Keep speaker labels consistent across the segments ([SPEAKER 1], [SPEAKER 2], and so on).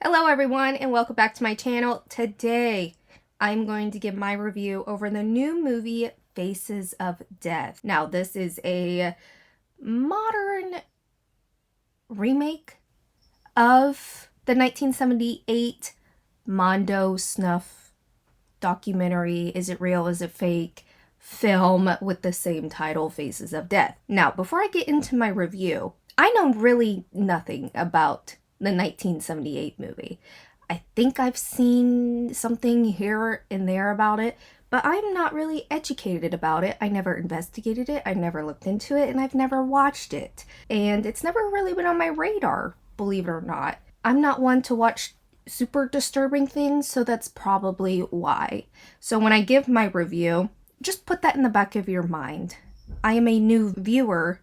[SPEAKER 1] Hello everyone and welcome back to my channel. Today I'm going to give my review over the new movie Faces of Death. Now this is a modern remake of the 1978 Mondo snuff documentary, Is It Real, Is It Fake? Film with the same title, Faces of Death. Now before I get into my review, I know really nothing about the 1978 movie. I think I've seen something here and there about it, but I'm not really educated about it. I never investigated it, I never looked into it, and I've never watched it. And it's never really been on my radar, believe it or not. I'm not one to watch super disturbing things, so that's probably why. So when I give my review, just put that in the back of your mind. I am a new viewer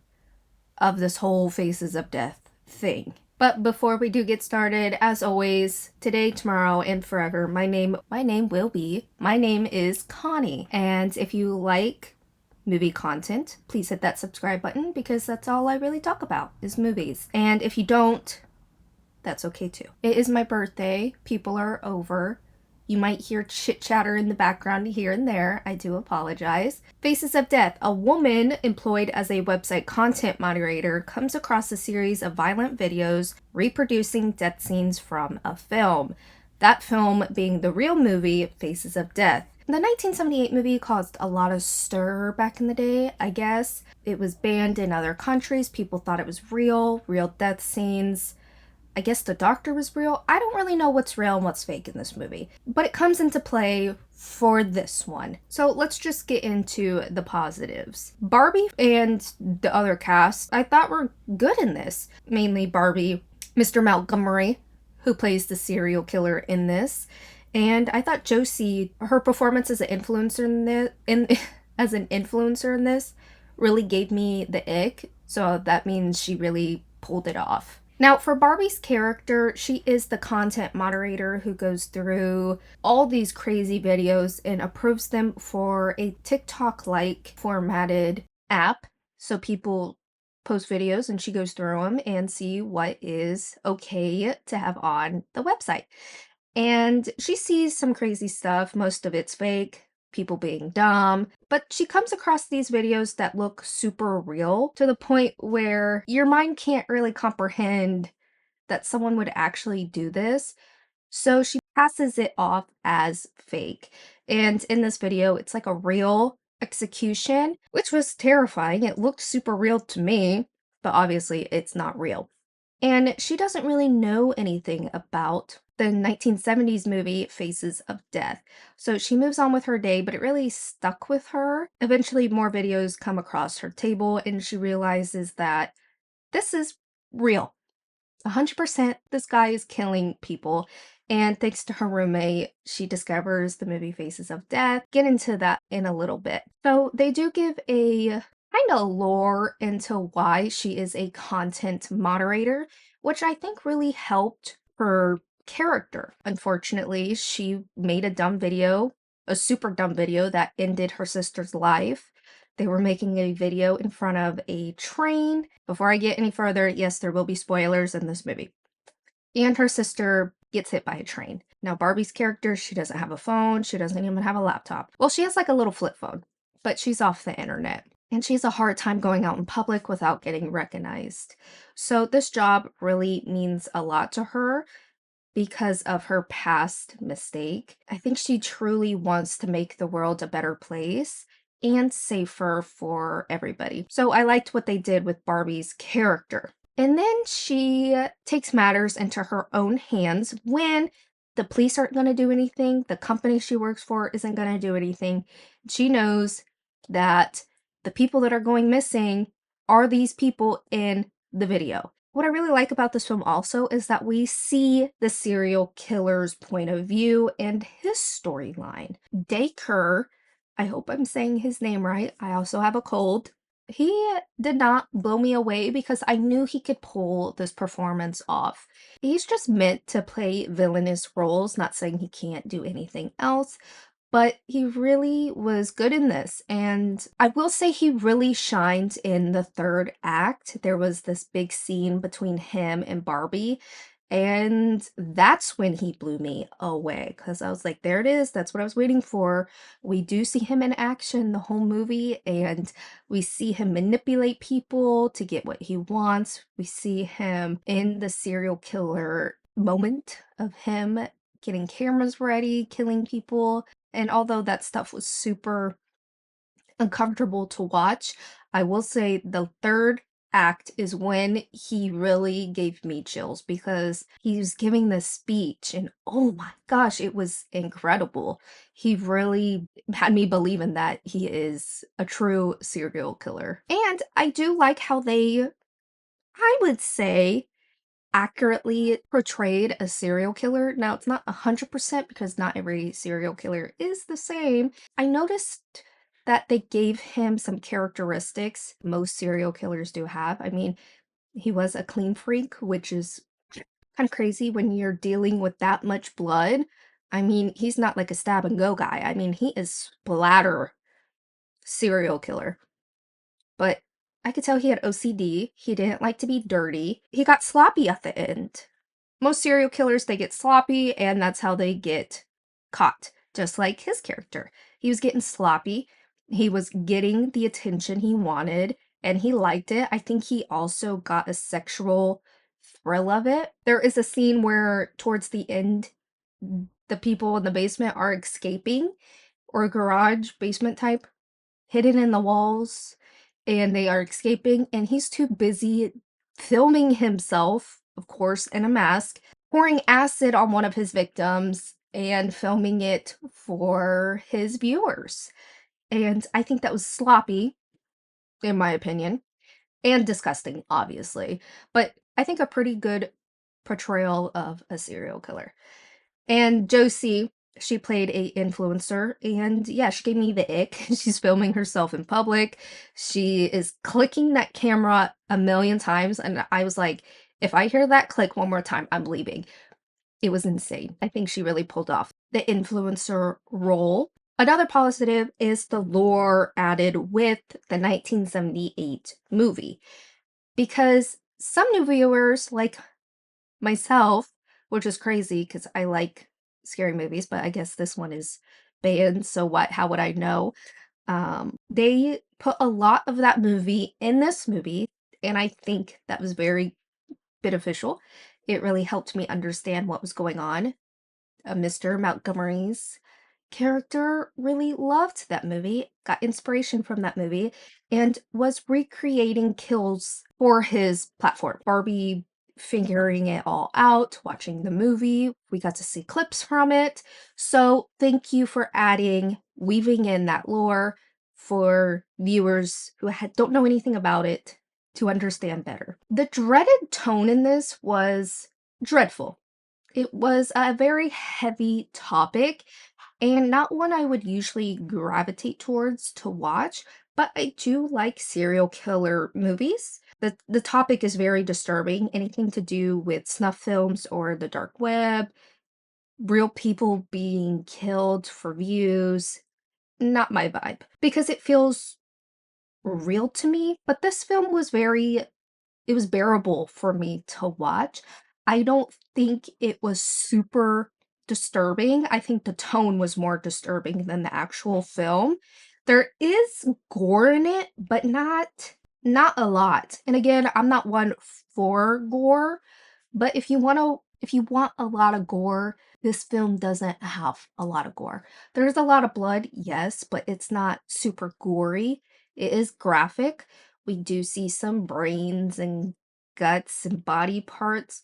[SPEAKER 1] of this whole Faces of Death thing. But before we do get started, as always, today, tomorrow, and forever, my name is Connie. And if you like movie content, please hit that subscribe button because that's all I really talk about is movies. And if you don't, that's okay too. It is my birthday. People are over. You might hear chit chatter in the background here and there. I do apologize. Faces of Death. A woman employed as a website content moderator comes across a series of violent videos reproducing death scenes from a film. That film being the real movie, Faces of Death. The 1978 movie caused a lot of stir back in the day, I guess. It was banned in other countries. People thought it was real death scenes. I guess the doctor was real. I don't really know what's real and what's fake in this movie, but it comes into play for this one. So let's just get into the positives. Barbie and the other cast I thought were good in this. Mainly Barbie, Mr. Montgomery, who plays the serial killer in this. And I thought Josie, her performance as an influencer in this really gave me the ick. So that means she really pulled it off. Now, for Barbie's character, she is the content moderator who goes through all these crazy videos and approves them for a TikTok-like formatted app. So people post videos and she goes through them and see what is okay to have on the website. And she sees some crazy stuff. Most of it's fake, people being dumb, but she comes across these videos that look super real to the point where your mind can't really comprehend that someone would actually do this. So she passes it off as fake. And in this video, it's like a real execution, which was terrifying. It looked super real to me, but obviously it's not real. And she doesn't really know anything about the 1970s movie Faces of Death. So she moves on with her day, but it really stuck with her. Eventually, more videos come across her table, and she realizes that this is real. 100% this guy is killing people. And thanks to her roommate, she discovers the movie Faces of Death. Get into that in a little bit. So they do give a kind of lore into why she is a content moderator, which I think really helped her character. Unfortunately, she made a dumb video, a super dumb video that ended her sister's life. They were making a video in front of a train. Before I get any further, yes, there will be spoilers in this movie. And her sister gets hit by a train. Now, Barbie's character, she doesn't have a phone. She doesn't even have a laptop. Well, she has like a little flip phone, but she's off the internet. And she has a hard time going out in public without getting recognized. So this job really means a lot to her because of her past mistake. I think she truly wants to make the world a better place and safer for everybody. So I liked what they did with Barbie's character. And then she takes matters into her own hands when the police aren't going to do anything, the company she works for isn't going to do anything. She knows that the people that are going missing are these people in the video. What I really like about this film also is that we see the serial killer's point of view and his storyline. Dacre, I hope I'm saying his name right. I also have a cold. He did not blow me away because I knew he could pull this performance off. He's just meant to play villainous roles, not saying he can't do anything else, but he really was good in this. And I will say he really shined in the third act. There was this big scene between him and Barbie And that's when he blew me away because I was like, there it is. That's what I was waiting for. We do see him in action the whole movie, and we see him manipulate people to get what he wants. We see him in the serial killer moment of him getting cameras ready, killing people. And although that stuff was super uncomfortable to watch, I will say the third act is when he really gave me chills because he was giving this speech and oh my gosh, it was incredible. He really had me believing that he is a true serial killer. And I do like how they, I would say, accurately portrayed a serial killer. Now, it's not 100% because not every serial killer is the same. I noticed that they gave him some characteristics most serial killers do have. I mean, he was a clean freak, which is kind of crazy when you're dealing with that much blood. I mean, he's not like a stab and go guy. I mean, he is splatter serial killer. But I could tell he had OCD. He didn't like to be dirty. He got sloppy at the end. Most serial killers, they get sloppy, and that's how they get caught, just like his character. He was getting sloppy, he was getting the attention he wanted, and he liked it. I think he also got a sexual thrill of it. There is a scene where, towards the end, the people in the basement are escaping, or garage basement type, hidden in the walls, and they are escaping, and he's too busy filming himself, of course, in a mask, pouring acid on one of his victims and filming it for his viewers. And I think that was sloppy, in my opinion, and disgusting, obviously, but I think a pretty good portrayal of a serial killer. And Josie, she played a influencer, and yeah, she gave me the ick. She's filming herself in public. She is clicking that camera a million times, and I was like, if I hear that click one more time, I'm leaving. It was insane. I think she really pulled off the influencer role. Another positive is the lore added with the 1978 movie, because some new viewers, like myself, which is crazy because I like scary movies, but I guess this one is banned, so what how would I know? They put a lot of that movie in this movie, and I think that was very beneficial. It really helped me understand what was going on. Mr. Montgomery's character really loved that movie, got inspiration from that movie, and was recreating kills for his platform. Barbie figuring it all out, watching the movie. We got to see clips from it. So thank you for adding, weaving in that lore for viewers who don't know anything about it to understand better. The dreaded tone in this was dreadful. It was a very heavy topic and not one I would usually gravitate towards to watch, but I do like serial killer movies. The topic is very disturbing. Anything to do with snuff films or the dark web, real people being killed for views, not my vibe because it feels real to me. But this film was very, it was bearable for me to watch. I don't think it was super disturbing. I think the tone was more disturbing than the actual film. There is gore in it, but not a lot. And again, I'm not one for gore, but if you want a lot of gore, this film doesn't have a lot of gore. There's a lot of blood, yes, but it's not super gory. It is graphic. We do see some brains and guts and body parts,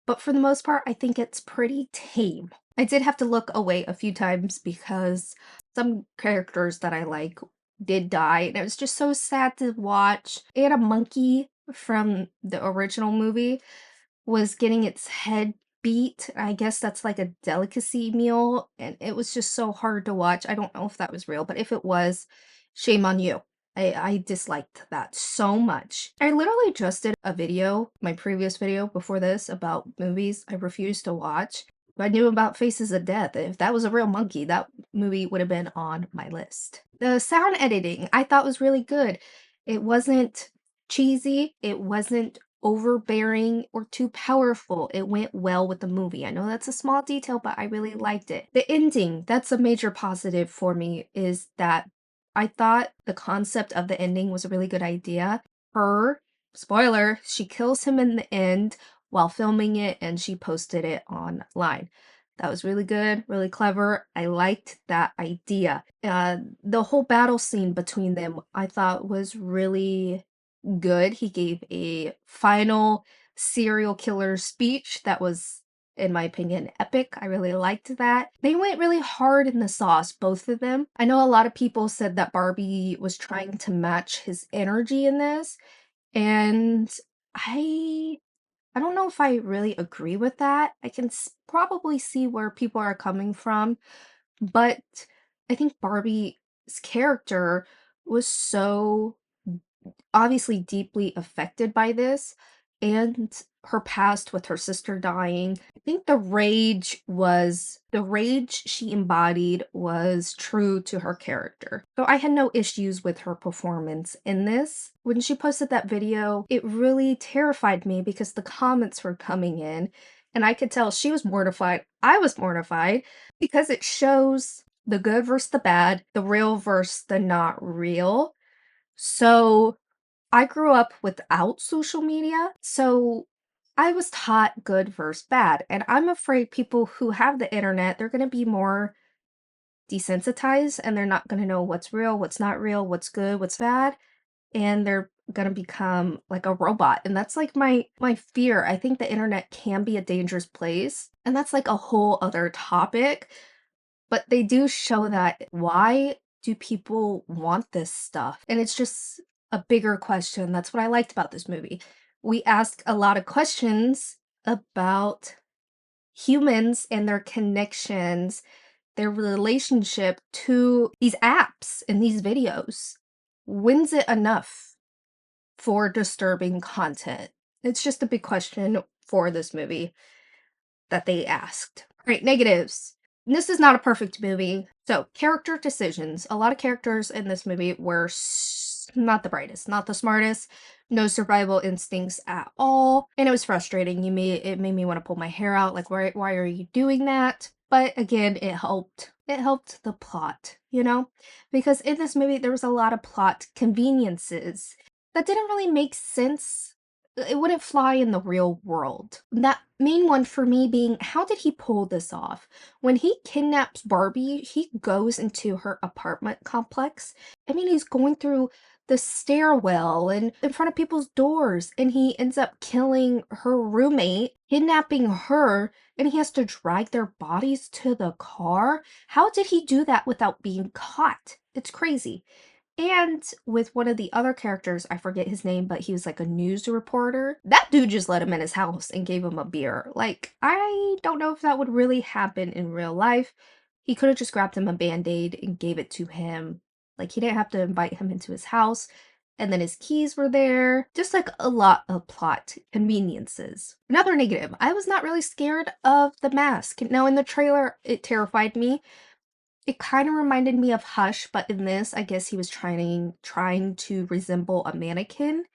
[SPEAKER 1] but for the most part, I think it's pretty tame. I did have to look away a few times because some characters that I like did die, and it was just so sad to watch. And a monkey from the original movie was getting its head beat. I guess that's like a delicacy meal, and it was just so hard to watch. I don't know if that was real, but if it was, shame on you. I disliked that so much. I literally just did a video, my previous video before this, about movies I refused to watch. I knew about Faces of Death. If that was a real monkey, that movie would have been on my list. The sound editing I thought was really good. It wasn't cheesy, it wasn't overbearing or too powerful. It went well with the movie. I know that's a small detail, but I really liked it. The ending, that's a major positive for me, is that I thought the concept of the ending was a really good idea. Her, spoiler, she kills him in the end while filming it and she posted it online. That was really good, really clever. I liked that idea. The whole battle scene between them I thought was really good. He gave a final serial killer speech that was, in my opinion, epic. I really liked that. They went really hard in the sauce, both of them. I know a lot of people said that Barbie was trying to match his energy in this, and I I don't know if I really agree with that. I can probably see where people are coming from, but I think Barbie's character was so obviously deeply affected by this and her past with her sister dying. I think the rage she embodied was true to her character. So I had no issues with her performance in this. When she posted that video, it really terrified me because the comments were coming in and I could tell she was mortified. I was mortified because it shows the good versus the bad, the real versus the not real. So I grew up without social media, so I was taught good versus bad, and I'm afraid people who have the internet, they're gonna be more desensitized and they're not gonna know what's real, what's not real, what's good, what's bad, and they're gonna become like a robot. And that's like my fear. I think the internet can be a dangerous place, and that's like a whole other topic. But they do show that why do people want this stuff? And it's just a bigger question. That's what I liked about this movie. We ask a lot of questions about humans and their connections, their relationship to these apps and these videos. When's it enough for disturbing content? It's just a big question for this movie that they asked. All right, negatives. This is not a perfect movie. So, character decisions. A lot of characters in this movie were not the brightest, not the smartest, no survival instincts at all, and it was frustrating. It made me want to pull my hair out. Like, why are you doing that? But again, it helped. It helped the plot, you know, because in this movie there was a lot of plot conveniences that didn't really make sense. It wouldn't fly in the real world. That main one for me being, how did he pull this off? When he kidnaps Barbie, he goes into her apartment complex. I mean, he's going through the stairwell and in front of people's doors, and he ends up killing her roommate, kidnapping her, and he has to drag their bodies to the car. How did he do that without being caught? It's crazy. And with one of the other characters, I forget his name, but he was like a news reporter. That dude just let him in his house and gave him a beer. Like, I don't know if that would really happen in real life. He could have just grabbed him a band-aid and gave it to him. Like, he didn't have to invite him into his house. And then his keys were there. Just like a lot of plot conveniences. Another negative, I was not really scared of the mask. Now, in the trailer, it terrified me. It kind of reminded me of Hush, but in this, I guess he was trying to resemble a mannequin.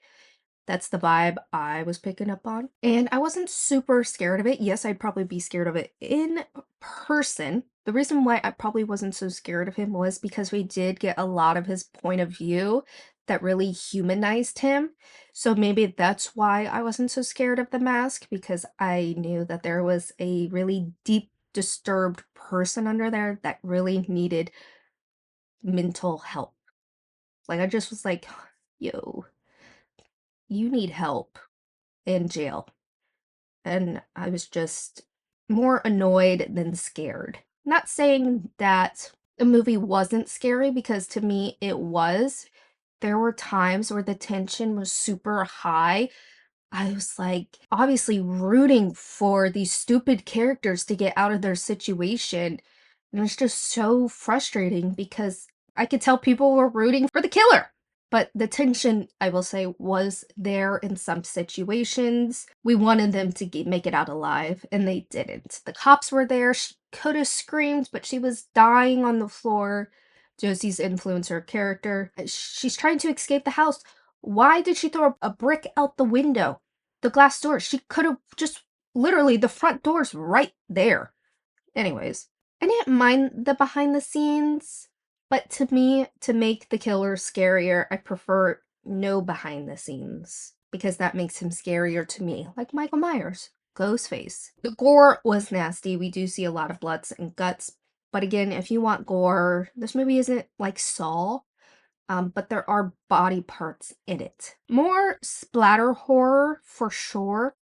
[SPEAKER 1] That's the vibe I was picking up on. And I wasn't super scared of it. Yes, I'd probably be scared of it in person. The reason why I probably wasn't so scared of him was because we did get a lot of his point of view that really humanized him. So maybe that's why I wasn't so scared of the mask, because I knew that there was a really deep, disturbed person under there that really needed mental help. Like, I just was like, yo, you need help in jail. And I was just more annoyed than scared. Not saying that the movie wasn't scary, because to me it was. There were times where the tension was super high. I was like, obviously rooting for these stupid characters to get out of their situation. And it was just so frustrating because I could tell people were rooting for the killer. But the tension, I will say, was there in some situations. We wanted them to make it out alive, and they didn't. The cops were there. She could have screamed, but she was dying on the floor. Josie's influencer character. She's trying to escape the house. Why did she throw a brick out the window? the glass door. She could have just literally, the front door's right there. Anyways, I didn't mind the behind the scenes, but to me, to make the killer scarier, I prefer no behind the scenes because that makes him scarier to me, like Michael Myers, Ghostface. The gore was nasty. We do see a lot of bloods and guts, but again, if you want gore, this movie isn't like Saw, but there are body parts in it. More splatter horror for sure.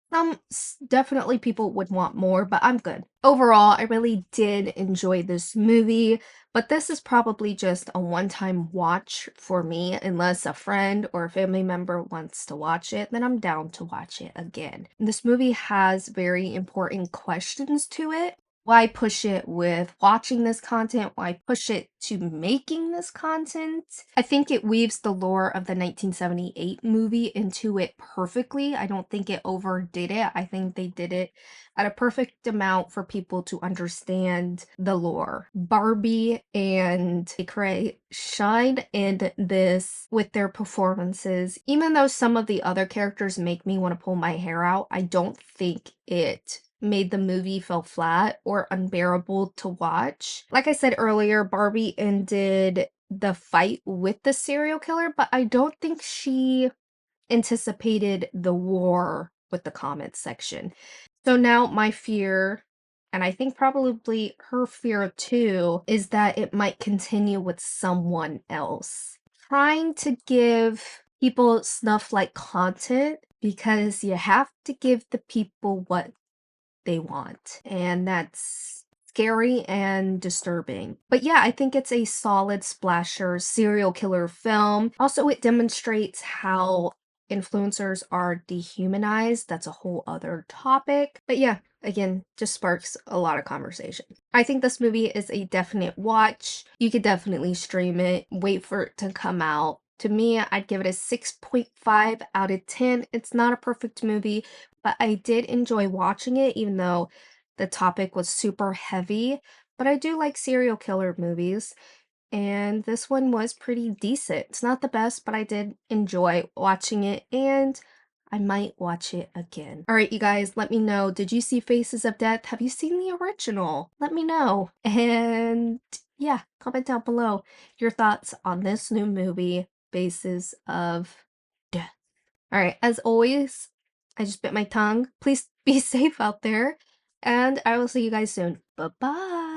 [SPEAKER 1] Definitely people would want more, but I'm good. Overall, I really did enjoy this movie, but this is probably just a one-time watch for me. Unless a friend or a family member wants to watch it, then I'm down to watch it again. This movie has very important questions to it. Why push it with watching this content? Why push it to making this content? I think it weaves the lore of the 1978 movie into it perfectly. I don't think it overdid it. I think they did it at a perfect amount for people to understand the lore. Barbie and Cray shine in this with their performances. Even though some of the other characters make me want to pull my hair out, I don't think it made the movie feel flat or unbearable to watch. Like I said earlier, Barbie ended the fight with the serial killer, but I don't think she anticipated the war with the comments section. So now my fear, and I think probably her fear too, is that it might continue with someone else. Trying to give people snuff-like content because you have to give the people what they want. And that's scary and disturbing. But yeah, I think it's a solid splasher serial killer film. Also, it demonstrates how influencers are dehumanized. That's a whole other topic. But yeah, again, just sparks a lot of conversation. I think this movie is a definite watch. You could definitely stream it, wait for it to come out. To me, I'd give it a 6.5 out of 10. It's not a perfect movie, but I did enjoy watching it, even though the topic was super heavy. But I do like serial killer movies, and this one was pretty decent. It's not the best, but I did enjoy watching it, and I might watch it again. All right, you guys, let me know. Did you see Faces of Death? Have you seen the original? Let me know. And yeah, comment down below your thoughts on this new movie, Faces of Death. All right, as always, I just bit my tongue. Please be safe out there, and I will see you guys soon. Bye-bye.